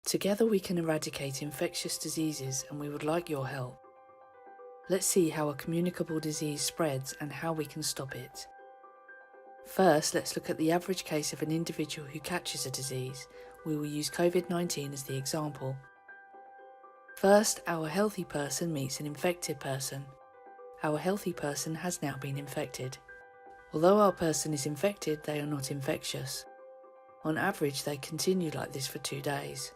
Together we can eradicate infectious diseases, and we would like your help. Let's see how a communicable disease spreads and how we can stop it. First, let's look at the average case of an individual who catches a disease. We will use COVID-19 as the example. First, our healthy person meets an infected person. Our healthy person has now been infected. Although our person is infected, they are not infectious. On average, they continue like this for 2 days.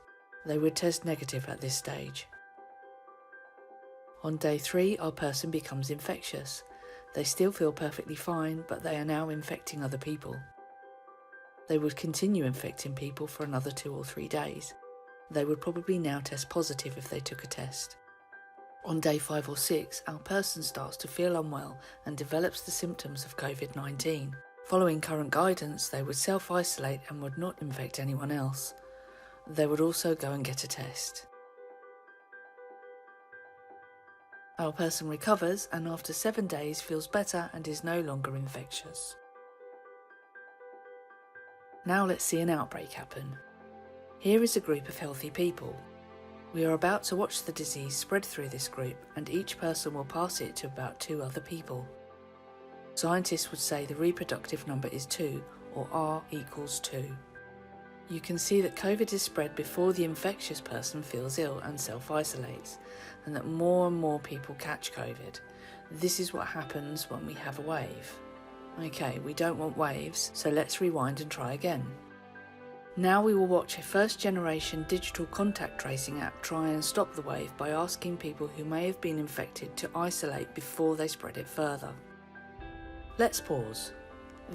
They would test negative at this stage. On day 3, our person becomes infectious. They still feel perfectly fine, but they are now infecting other people. They would continue infecting people for another 2 or 3 days. They would probably now test positive if they took a test. On day 5 or 6, our person starts to feel unwell and develops the symptoms of COVID-19. Following current guidance, they would self-isolate and would not infect anyone else. They would also go and get a test. Our person recovers and after 7 days feels better and is no longer infectious. Now let's see an outbreak happen. Here is a group of healthy people. We are about to watch the disease spread through this group, and each person will pass it to about 2 other people. Scientists would say the reproductive number is 2, or R equals 2. You can see that COVID is spread before the infectious person feels ill and self-isolates, and that more and more people catch COVID. This is what happens when we have a wave. Okay, we don't want waves, so let's rewind and try again. Now we will watch a first-generation digital contact tracing app try and stop the wave by asking people who may have been infected to isolate before they spread it further. Let's pause.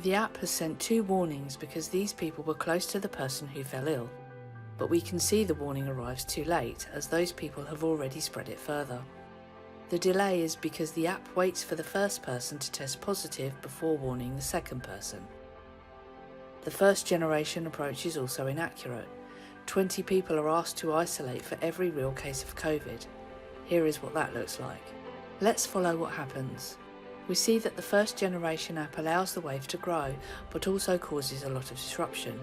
The app has sent 2 warnings because these people were close to the person who fell ill, but we can see the warning arrives too late as those people have already spread it further. The delay is because the app waits for the first person to test positive before warning the second person. The first generation approach is also inaccurate. 20 people are asked to isolate for every real case of COVID. Here is what that looks like. Let's follow what happens. We see that the first generation app allows the wave to grow, but also causes a lot of disruption.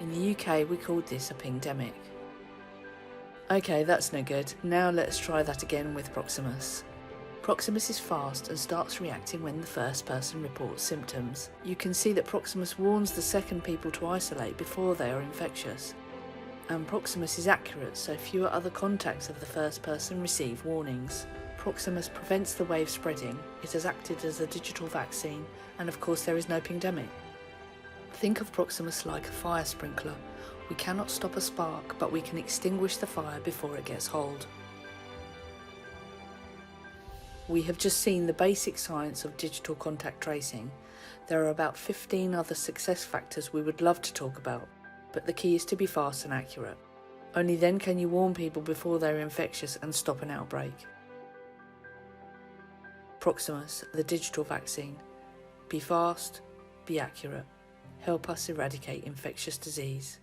In the UK, we called this a pingdemic. Okay, that's no good. Now let's try that again with Proximus. Proximus is fast and starts reacting when the first person reports symptoms. You can see that Proximus warns the second people to isolate before they are infectious. And Proximus is accurate, so fewer other contacts of the first person receive warnings. Proximus prevents the wave spreading, it has acted as a digital vaccine, and of course there is no pingdemic. Think of Proximus like a fire sprinkler. We cannot stop a spark, but we can extinguish the fire before it gets hold. We have just seen the basic science of digital contact tracing. There are about 15 other success factors we would love to talk about, but the key is to be fast and accurate. Only then can you warn people before they're infectious and stop an outbreak. Proximus, the digital vaccine. Be fast, be accurate. Help us eradicate infectious disease.